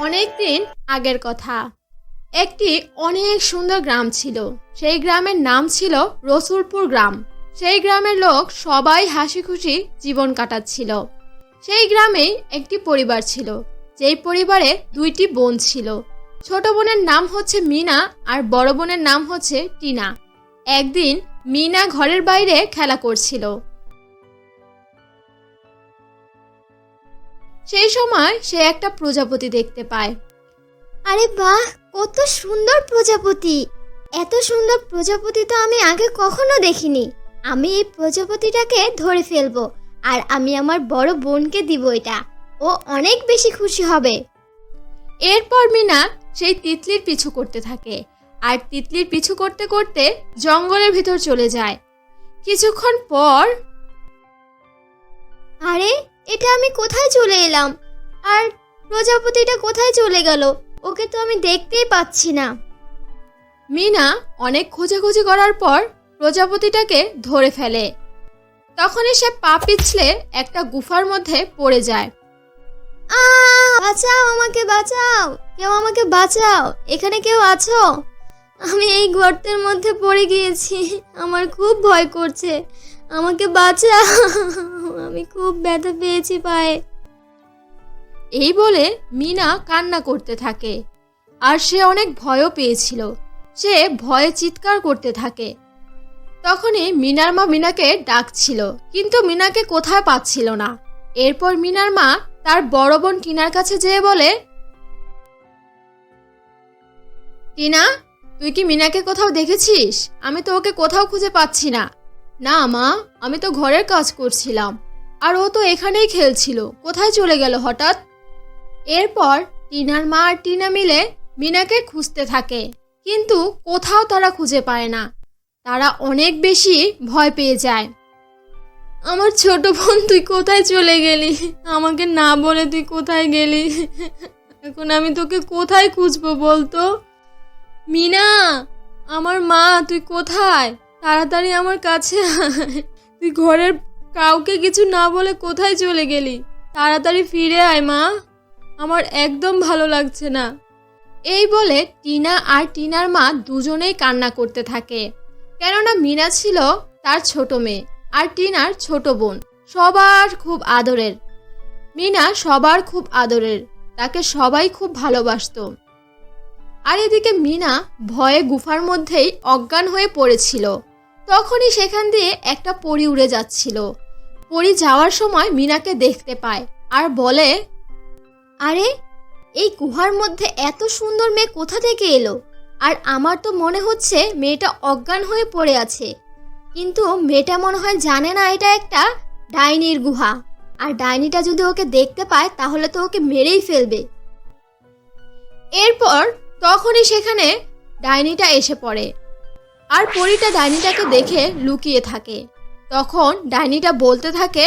অনেক দিন আগের কথা। একটি অনেক সুন্দর গ্রাম ছিল। সেই গ্রামের নাম ছিল রসুলপুর গ্রাম। সেই গ্রামের লোক সবাই হাসি খুশি জীবন কাটাচ্ছিল। সেই গ্রামেই একটি পরিবার ছিল, যেই পরিবারে দুইটি বোন ছিল। ছোট বোনের নাম হচ্ছে মিনা আর বড় বোনের নাম হচ্ছে টিনা। একদিন মিনা ঘরের বাইরে খেলা করছিল। সেই সময় সে একটা প্রজাপতি দেখতে পায়। আরে বাহ, কত সুন্দর প্রজাপতি! এত সুন্দর প্রজাপতি তো আমি আগে কখনো দেখিনি। আমি এই প্রজাপতিটাকে ধরে ফেলবো আর আমি আমার বড় বোনকে দিব এটা। ও অনেক বেশি খুশি হবে। এরপর মিনা সেই তিতলির পিছু করতে থাকে আর তিতলির পিছু করতে করতে জঙ্গলের ভিতর চলে যায়। কিছুক্ষণ পর আরে, এটা আমি কোথায় চলে এলাম? আর প্রজাপতিটা কোথায় চলে গেল? ওকে তো আমি দেখতেই পাচ্ছি না। মিনা অনেক খোঁজাখুঁজি করার পর প্রজাপতিটাকে ধরে ফেলে। তখনই সে পা পিছলে একটা গুফার মধ্যে পড়ে যায়। বাঁচাও, আমাকে বাঁচাও! কেউ আমাকে বাঁচাও! এখানে কেউ আছো? আমি এই গর্তের মধ্যে পড়ে গিয়েছি। আমার খুব ভয় করছে। আমাকে বাঁচাও! আমি খুব ব্যথা পেয়েছি পায়ে। এই বলে মিনা কান্না করতে থাকে আর সে অনেক ভয়ও পেয়েছিল। সে ভয়ে চিৎকার করতে থাকে। তখনই মিনার মা মিনাকে ডাকছিল, কিন্তু মিনাকে কোথায় পাচ্ছিল না। এরপর মিনার মা তার বড় বোন টিনার কাছে যেয়ে বলে, টিনা, তুই কি মিনাকে কোথাও দেখেছিস? আমি তো ওকে কোথাও খুঁজে পাচ্ছি না। না মা, আমি তো ঘরের কাজ করছিলাম আর ও তো এখানেই খেলছিল। কোথায় চলে গেল হঠাৎ? এরপর টিনার মা আর টিনা মিলে মিনাকে খুঁজতে থাকে, কিন্তু কোথাও তারা খুঁজে পায় না। তারা অনেক বেশি ভয় পেয়ে যায়। আমার ছোট বোন, তুই কোথায় চলে গেলি? আমাকে না বলে তুই কোথায় গেলি? এখন আমি তোকে কোথায় খুঁজবো বলতো? মিনা, আমার মা, তুই কোথায়? তাড়াতাড়ি আমার কাছে আয়। তুই ঘরের কাউকে কিছু না বলে কোথায় চলে গেলি? তাড়াতাড়ি ফিরে আয় মা, আমার একদম ভালো লাগছে না। এই বলে টিনা আর টিনার মা দুজনেই কান্না করতে থাকে, কেননা মিনা ছিল তার ছোট মেয়ে আর টিনার ছোট বোন। সবার খুব আদরের। মিনা সবার খুব আদরের, তাকে সবাই খুব ভালোবাসতো। আর এদিকে মিনা ভয়ে গুফার মধ্যেই অজ্ঞান হয়ে পড়েছিল। তখনই সেখান দিয়ে একটা পরী উড়ে যাচ্ছিল। পরী যাওয়ার সময় মিনাকে দেখতে পায় আর বলে, আরে, এই গুহার মধ্যে এত সুন্দর মেয়ে কোথা থেকে এলো? আর আমার তো মনে হচ্ছে মেয়েটা অজ্ঞান হয়ে পড়ে আছে। কিন্তু মেয়েটা মনে হয় জানে না এটা একটা ডাইনির গুহা। আর ডাইনিটা যদি ওকে দেখতে পায় তাহলে তো ওকে মেরেই ফেলবে। এরপর তখনই সেখানে ডাইনিটা এসে পড়ে আর পরীটা ডাইনিটাকে দেখে লুকিয়ে থাকে। তখন ডাইনিটা বলতে থাকে,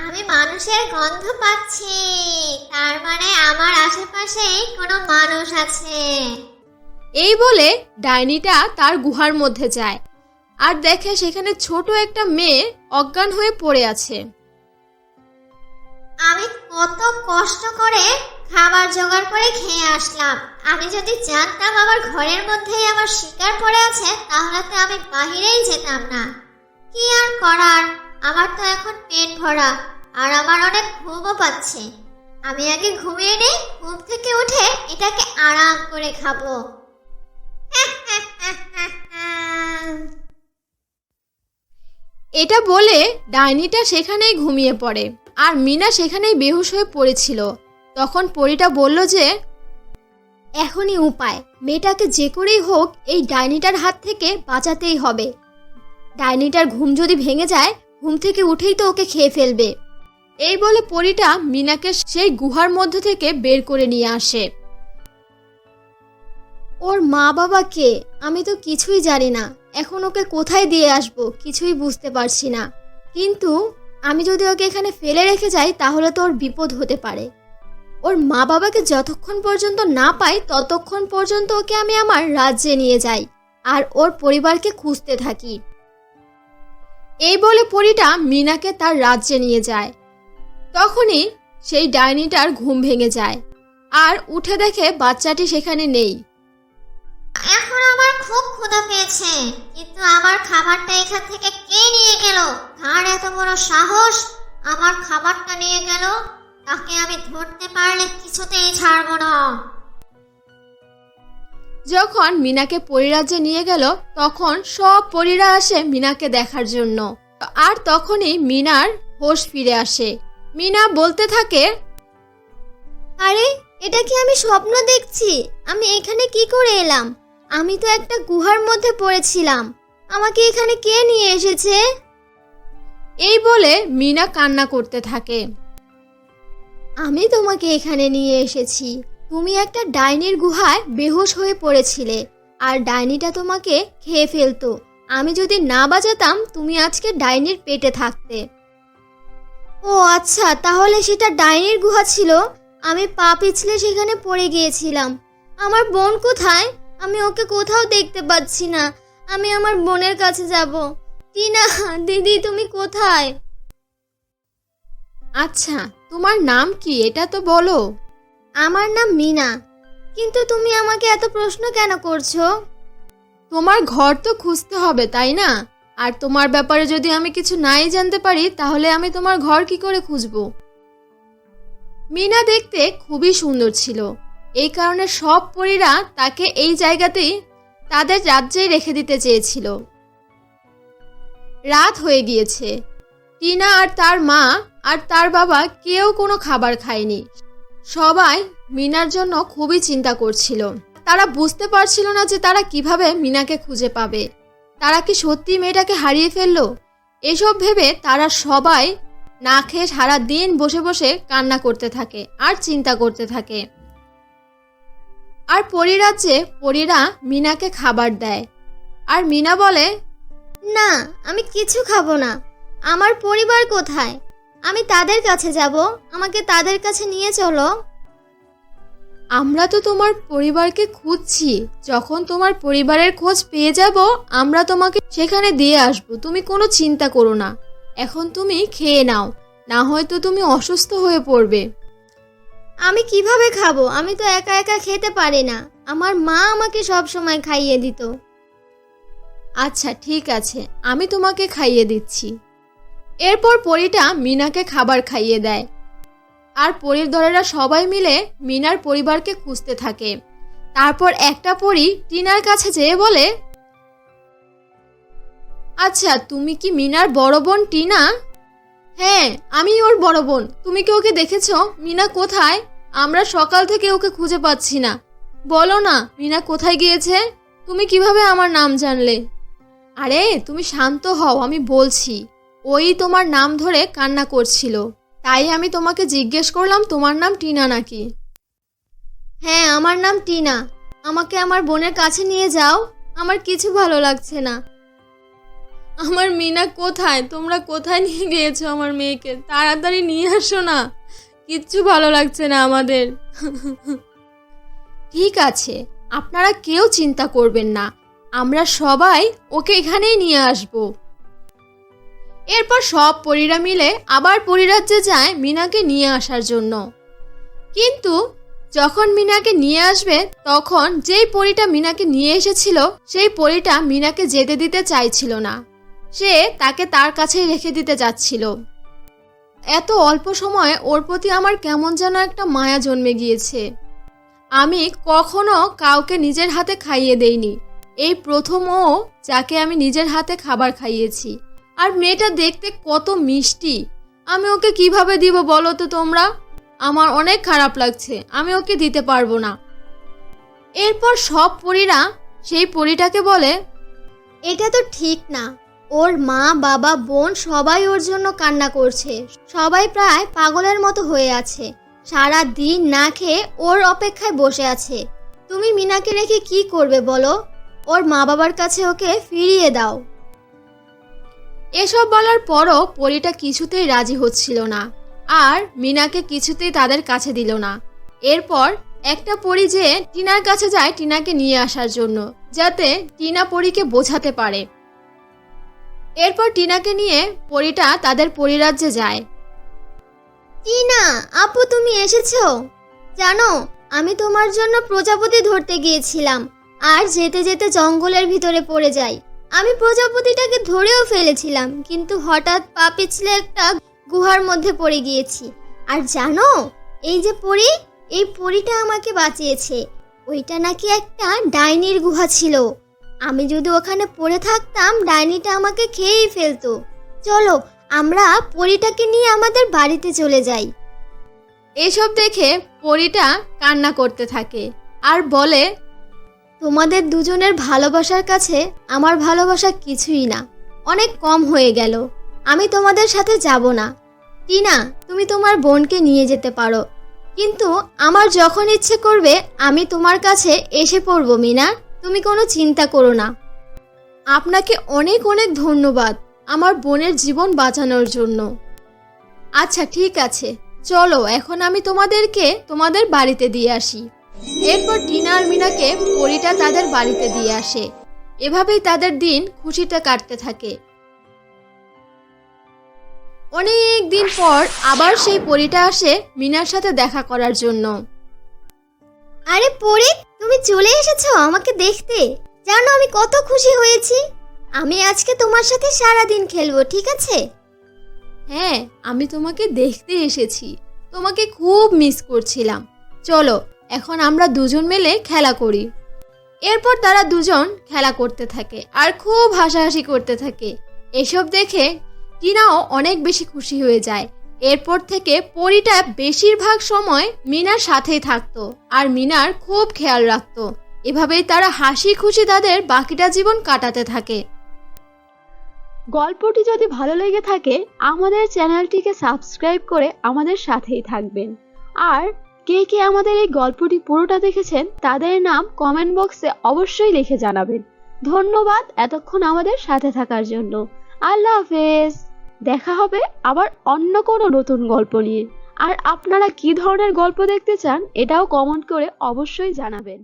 আমি মানুষের গন্ধ পাচ্ছি, তার মানে আমার আশেপাশে কোনো মানুষ আছে। এই বলে ডাইনিটা তার গুহার মধ্যে যায় আর দেখে সেখানে ছোট একটা মেয়ে অজ্ঞান হয়ে পড়ে আছে। আমি কত কষ্ট করে খাবার জোগাড় করে খেয়ে আসলাম। আমি যদি জানতাম আমার ঘরের মধ্যেই আমার শিকার পড়ে আছে তাহলে তো আমি বাহিরেই যেতাম না। কি আর করার, আমার তো এখন পেট ভরা আর আমার অনেক ঘুমও পাচ্ছে। আমি আগে ঘুমিয়ে নেই, ঘুম থেকে উঠে এটাকে আরাম করে খাবো। এটা বলে ডাইনিটা সেখানেই ঘুমিয়ে পড়ে আর মিনা সেখানেই বেহুশ হয়ে পড়েছিল। তখন পরীটা বলল যে, এখনই উপায়, মেয়েটাকে যে করেই হোক এই ডাইনিটার হাত থেকে বাঁচাতেই হবে। ডাইনিটার ঘুম যদি ভেঙে যায়, ঘুম থেকে উঠেই তো ওকে খেয়ে ফেলবে। এই বলে পরীটা মিনাকে সেই গুহার মধ্য থেকে বের করে নিয়ে আসে। ওর মা বাবা কে আমি তো কিছুই জানি না। এখন ওকে কোথায় দিয়ে আসবো কিছুই বুঝতে পারছি না। কিন্তু আমি যদি ওকে এখানে ফেলে রেখে যাই তাহলে তো ওর বিপদ হতে পারে। ওর মা বাবাকে যতক্ষণ পর্যন্ত না পাই ততক্ষণ পর্যন্ত ওকে আমি আমার রাজ্যে নিয়ে যাই আর ওর পরিবারকে খুঁজতে থাকি। এই বলে পরীটা মিনাকে তার রাজ্যে নিয়ে যায়। তখনই সেই ডাইনিটার ঘুম ভেঙে যায় আর উঠে দেখে বাচ্চাটি সেখানে নেই। এখন আমার খুব ক্ষুধা পেয়েছে, কিন্তু আমার খাবারটা এখান থেকে কে নিয়ে গেল? কার এত বড় সাহস আমার খাবারটা নিয়ে গেল? তাকে আমি ধরতে পারলে কিছুতেই ছাড়বো না। যখন মিনাকে পরিরাজ্যে নিয়ে গেল তখন সব পরীরা আসে মিনাকে দেখার জন্য। আর তখনই মিনার হোশ ফিরে আসে। মিনা বলতে থাকে, আরে এটা কি আমি স্বপ্ন দেখছি? আমি এখানে কি করে এলাম? আমি তো একটা গুহার মধ্যে পড়েছিলাম। আমাকে এখানে কে নিয়ে এসেছে? এই বলে মিনা কান্না করতে থাকে। আমি তোমাকে এখানে নিয়ে এসেছি। তুমি একটা ডাইনির গুহায় বেহুশ হয়ে পড়েছিলে, আর ডাইনিটা তোমাকে খেয়ে ফেলতো। আমি যদি না বাঁচাতাম তুমি আজকে ডাইনির পেটে থাকতে। ও আচ্ছা, তাহলে সেটা ডাইনির গুহা ছিল। আমি পা পিছলে সেখানে পড়ে গিয়েছিলাম। আমার বোন কোথায়? আমি ওকে কোথাও দেখতে পাচ্ছি না। আমি আমার বোনের কাছে যাব। টিনা দিদি, তুমি কোথায়? আচ্ছা, তোমার নাম কি এটা তো বলো। আমার নাম মিনা। কিন্তু তুমি আমাকে এত প্রশ্ন কেন করছো? তোমার ঘর তো খুঁজতে হবে তাই না? আর তোমার ব্যাপারে যদি আমি কিছু নাই জানতে পারি তাহলে আমি তোমার ঘর কি করে খুঁজবো? মিনা দেখতে খুবই সুন্দর ছিল, এই কারণে সব পরীরা তাকে এই জায়গাতেই তাদের রাজ্যেই রেখে দিতে চেয়েছিল। রাত হয়ে গিয়েছে। টিনা আর তার মা আর তার বাবা কেউ কোনো খাবার খায়নি। সবাই মিনার জন্য খুবই চিন্তা করছিল। তারা বুঝতে পারছিল না যে তারা কিভাবে মিনাকে খুঁজে পাবে। তারা কি সত্যি মেয়েটাকে হারিয়ে ফেললো? এসব ভেবে তারা সবাই না খেয়ে সারা দিন বসে বসে কান্না করতে থাকে আর চিন্তা করতে থাকে। আর পরিরাজ্যে পরীরা মিনাকে খাবার দেয়। আর মিনা বলে, না, আমি কিছু খাবো না। আমার পরিবার কোথায়? আমি তাদের কাছে যাব। আমাকে তাদের কাছে নিয়ে চলো। আমরা তো তোমার পরিবারকে খুঁজছি। যখন তোমার পরিবারের খোঁজ পেয়ে যাব আমরা তোমাকে সেখানে দিয়ে আসবো। তুমি কোনো চিন্তা করো না। এখন তুমি খেয়ে নাও, না হয়তো তুমি অসুস্থ হয়ে পড়বে। আমি কিভাবে খাবো? আমি তো একা একা খেতে পারি না। আমার মা আমাকে সব সময় খাইয়ে দিত। আচ্ছা ঠিক আছে, আমি তোমাকে খাইয়ে দিচ্ছি। এরপর পরীটা মিনাকে খাবার খাইয়ে দেয়। আর পরীর দলেরা সবাই মিলে মিনার পরিবারকে খুঁজতে থাকে। তারপর একটা পরী টিনার কাছে যেয়ে বলে, আচ্ছা তুমি কি মিনার বড় বোন টিনা? হ্যাঁ, আমি ওর বড় বোন। তুমি কি ওকে দেখেছো? মিনা কোথায়? আমরা সকাল থেকে ওকে খুঁজে পাচ্ছি না। বলো না মিনা কোথায় গিয়েছে? তুমি কিভাবে আমার নাম জানলে? আরে তুমি শান্ত হও, আমি বলছি। ওই তোমার নাম ধরে কান্না করছিল, তাই আমি তোমাকে জিজ্ঞেস করলাম তোমার নাম টিনা নাকি। হ্যাঁ, আমার নাম টিনা। আমাকে আমার বোনের কাছে নিয়ে যাও। আমার কিছু ভালো লাগছে না। আমার মিনা কোথায়? তোমরা কোথায় নিয়ে গিয়েছো আমার মেয়েকে? তাড়াতাড়ি নিয়ে আসো না, কিচ্ছু ভালো লাগছে না আমাদের। ঠিক আছে, আপনারা কেউ চিন্তা করবেন না, আমরা সবাই ওকে এখানেই নিয়ে আসব। এরপর সব পরীরা মিলে আবার পরিরাজ্যে যায় মিনাকে নিয়ে আসার জন্য। কিন্তু যখন মিনাকে নিয়ে আসবে তখন যেই পরীটা মিনাকে নিয়ে এসেছিল সেই পরীটা মিনাকে যেতে দিতে চাইছিল না। সে তাকে তার কাছেই রেখে দিতে যাচ্ছিল। এত অল্প সময়ে ওর প্রতি আমার কেমন যেন একটা মায়া জন্মে গিয়েছে। আমি কখনো কাউকে নিজের হাতে খাইয়ে দেইনি, এই প্রথম ও যাকে আমি নিজের হাতে খাবার খাইয়েছি। আর মেয়েটা দেখতে কত মিষ্টি, আমি ওকে কিভাবে দিব বলো তো তোমরা? আমার অনেক খারাপ লাগছে, আমি ওকে দিতে পারবো না। এরপর সব পরীরা সেই পরীটাকে বলে, এটা তো ঠিক না। ওর মা বাবা বোন সবাই ওর জন্য কান্না করছে। সবাই প্রায় পাগলের মতো হয়ে আছে, সারা দিন না খেয়ে ওর অপেক্ষায় বসে আছে। তুমি মিনাকে রেখে কি করবে বলো? ওর মা বাবার কাছে ওকে ফিরিয়ে দাও। এসব বলার পরও পরীটা কিছুতেই রাজি হচ্ছিল না, আর মিনাকে কিছুতেই তাদের কাছে দিল না। এরপর একটা পরী যে টিনার কাছে যায় টিনাকে নিয়ে আসার জন্য, যাতে টিনা পরীকে বোঝাতে পারে। এরপর টিনাকে নিয়ে পরীটা তাদের পরিরাজ্যে যায়। টিনা, আপু তুমি এসেছো? জানো, আমি তোমার জন্য প্রজাপতি ধরতে গিয়েছিলাম আর যেতে যেতে জঙ্গলের ভিতরে পড়ে যাই। আমি প্রজাপতিটাকে ধরেও ফেলেছিলাম, কিন্তু হঠাৎ পা পিছলে একটা গুহার মধ্যে পড়ে গিয়েছি। আর জানো, এই যে পরী, এই পরীটা আমাকে বাঁচিয়েছে। ওইটা নাকি একটা ডাইনির গুহা ছিল। আমি যদি ওখানে পড়ে থাকতাম, ডাইনিটা আমাকে খেয়েই ফেলতো। চলো আমরা পরীটাকে নিয়ে আমাদের বাড়িতে চলে যাই। এসব দেখে পরীটা কান্না করতে থাকে আর বলে, তোমাদের দুজনের ভালোবাসার কাছে আমার ভালোবাসা কিছুই না, অনেক কম হয়ে গেল। আমি তোমাদের সাথে যাব না। টিনা, তুমি তোমার বোনকে নিয়ে যেতে পারো, কিন্তু আমার যখন ইচ্ছে করবে আমি তোমার কাছে এসে পড়বো। মিনা, তুমি কোনো চিন্তা করো না। আপনাকে অনেক অনেক ধন্যবাদ আমার বোনের জীবন বাঁচানোর জন্য। আচ্ছা ঠিক আছে, চলো এখন আমি তোমাদেরকে তোমাদের বাড়িতে দিয়ে আসি। এরপর টিনা আর মিনাকে পরীটা তাদের বাড়িতে দিয়ে আসে। এভাবেই তাদের দিন খুশিতে কাটতে থাকে। অনেক দিন পর আবার সেই পরীটা আসে মিনার সাথে দেখা করার জন্য। আরে পরী, তুমি চলে এসেছো আমাকে দেখতে। জানো আমি কত খুশি হয়েছি। আমি আজকে তোমার সাথে সারা দিন খেলবো, ঠিক আছে? হ্যাঁ, আমি তোমাকে দেখতে এসেছি। তোমাকে খুব মিস করছিলাম। চলো এখন আমরা দুজন মিলে খেলা করি। এরপর তারা দুজন খেলা করতে থাকে আর খুব হাসাহাসি করতে থাকে। এসব দেখে টিনাও অনেক বেশি খুশি হয়ে যায়। এরপর থেকে পরীটা বেশিরভাগ সময় মিনার সাথেই থাকতো আর মিনার খুব খেয়াল রাখতো। এভাবেই তারা হাসি খুশি তাদের বাকিটা জীবন কাটাতে থাকে। গল্পটি যদি ভালো লেগে থাকে আমাদের চ্যানেলটিকে সাবস্ক্রাইব করে আমাদের সাথেই থাকবেন। আর কে কে আমাদের এই গল্পটি পুরোটা দেখেছেন তাদের নাম কমেন্ট বক্সে অবশ্যই লিখে জানাবেন। ধন্যবাদ এতক্ষণ আমাদের সাথে থাকার জন্য। আল্লাহ হাফেজ। দেখা হবে আবার অন্য কোনো নতুন গল্প নিয়ে। আর আপনারা কি ধরনের গল্প দেখতে চান এটাও কমেন্ট করে অবশ্যই জানাবেন।